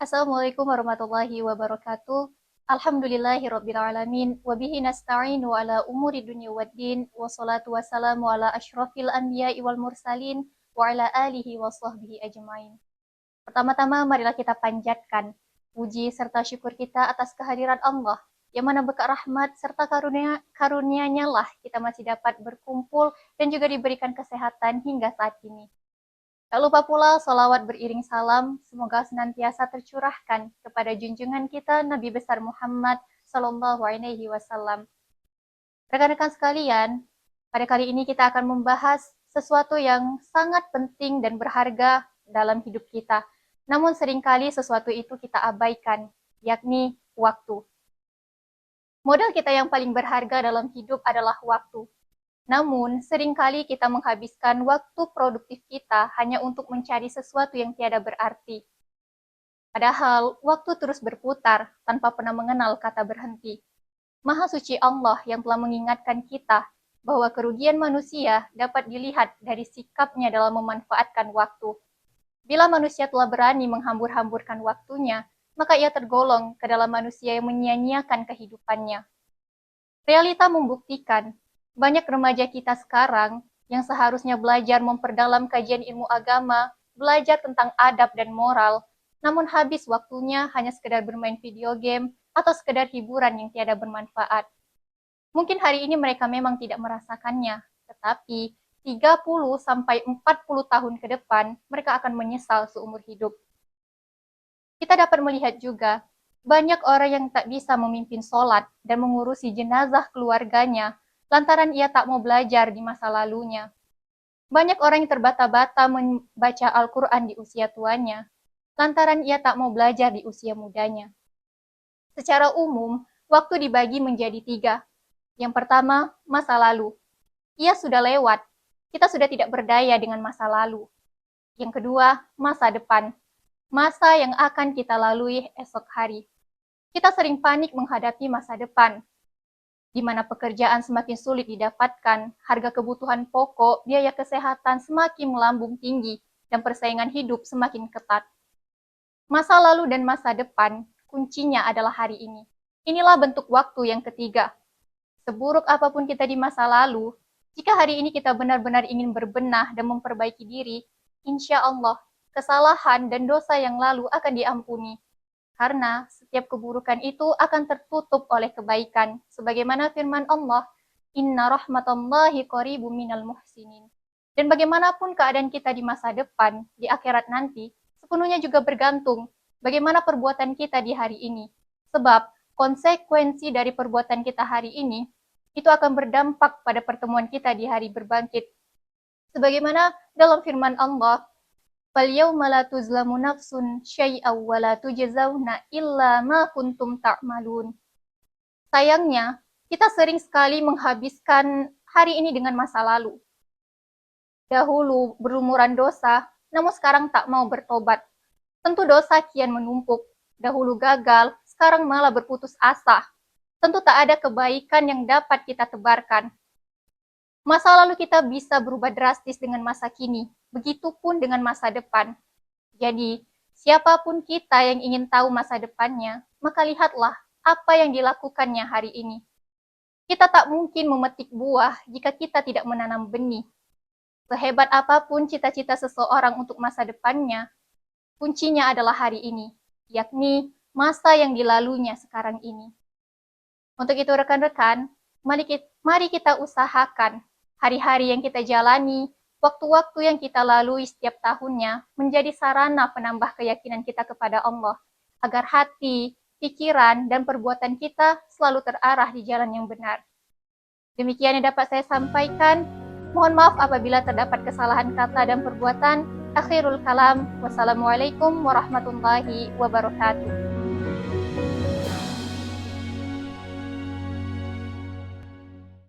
Assalamualaikum warahmatullahi wabarakatuh. Alhamdulillahirabbil alamin wa bihi nasta'inu ala umuri dunya waddin wassalatu wassalamu ala asyrafil anbiya'i wal mursalin wa ala alihi wa sahbihi ajmain. Pertama-tama marilah kita panjatkan puji serta syukur kita atas kehadiran Allah yang mana berkat rahmat serta karunia-Nya lah kita masih dapat berkumpul dan juga diberikan kesehatan hingga saat ini. Tak lupa pula salawat beriring salam, semoga senantiasa tercurahkan kepada junjungan kita Nabi besar Muhammad Sallallahu Alaihi Wasallam. Rekan-rekan sekalian, pada kali ini kita akan membahas sesuatu yang sangat penting dan berharga dalam hidup kita. Namun seringkali sesuatu itu kita abaikan, yakni waktu. Modal kita yang paling berharga dalam hidup adalah waktu. Namun, seringkali kita menghabiskan waktu produktif kita hanya untuk mencari sesuatu yang tiada berarti. Padahal, waktu terus berputar tanpa pernah mengenal kata berhenti. Maha suci Allah yang telah mengingatkan kita bahwa kerugian manusia dapat dilihat dari sikapnya dalam memanfaatkan waktu. Bila manusia telah berani menghambur-hamburkan waktunya, maka ia tergolong ke dalam manusia yang menyia-nyiakan kehidupannya. Realita membuktikan banyak remaja kita sekarang yang seharusnya belajar memperdalam kajian ilmu agama, belajar tentang adab dan moral, namun habis waktunya hanya sekedar bermain video game atau sekedar hiburan yang tiada bermanfaat. Mungkin hari ini mereka memang tidak merasakannya, tetapi 30 sampai 40 tahun ke depan mereka akan menyesal seumur hidup. Kita dapat melihat juga banyak orang yang tak bisa memimpin sholat dan mengurusi jenazah keluarganya lantaran ia tak mau belajar di masa lalunya. Banyak orang yang terbata-bata membaca Al-Quran di usia tuanya, lantaran ia tak mau belajar di usia mudanya. Secara umum, waktu dibagi menjadi 3. Yang pertama, masa lalu. Ia sudah lewat, kita sudah tidak berdaya dengan masa lalu. Yang kedua, masa depan. Masa yang akan kita lalui esok hari. Kita sering panik menghadapi masa depan, di mana pekerjaan semakin sulit didapatkan, harga kebutuhan pokok, biaya kesehatan semakin melambung tinggi, dan persaingan hidup semakin ketat. Masa lalu dan masa depan, kuncinya adalah hari ini. Inilah bentuk waktu yang ketiga. Seburuk apapun kita di masa lalu, jika hari ini kita benar-benar ingin berbenah dan memperbaiki diri, insya Allah, kesalahan dan dosa yang lalu akan diampuni. Karena setiap keburukan itu akan tertutup oleh kebaikan. Sebagaimana firman Allah, Inna rahmatallahi qaribum minal muhsinin. Dan bagaimanapun keadaan kita di masa depan, di akhirat nanti, sepenuhnya juga bergantung bagaimana perbuatan kita di hari ini. Sebab konsekuensi dari perbuatan kita hari ini, itu akan berdampak pada pertemuan kita di hari berbangkit. Sebagaimana dalam firman Allah, فَالْيَوْمَ لَا تُظْلَمُ نَفْسٌ شَيْئًا وَلَا تُجْزَوْنَ إِلَّا مَا كُنْتُمْ تَعْمَلُونَ. Sayangnya, kita sering sekali menghabiskan hari ini dengan masa lalu. Dahulu berlumuran dosa, namun sekarang tak mau bertobat. Tentu dosa kian menumpuk. Dahulu gagal, sekarang malah berputus asa. Tentu tak ada kebaikan yang dapat kita tebarkan. Masa lalu kita bisa berubah drastis dengan masa kini, begitupun dengan masa depan. Jadi, siapapun kita yang ingin tahu masa depannya, maka lihatlah apa yang dilakukannya hari ini. Kita tak mungkin memetik buah jika kita tidak menanam benih. Sehebat apapun cita-cita seseorang untuk masa depannya, kuncinya adalah hari ini, yakni masa yang dilaluinya sekarang ini. Untuk itu rekan-rekan, mari kita usahakan hari-hari yang kita jalani, waktu-waktu yang kita lalui setiap tahunnya menjadi sarana penambah keyakinan kita kepada Allah, agar hati, pikiran, dan perbuatan kita selalu terarah di jalan yang benar. Demikian yang dapat saya sampaikan. Mohon maaf apabila terdapat kesalahan kata dan perbuatan. Akhirul kalam. Wassalamualaikum warahmatullahi wabarakatuh.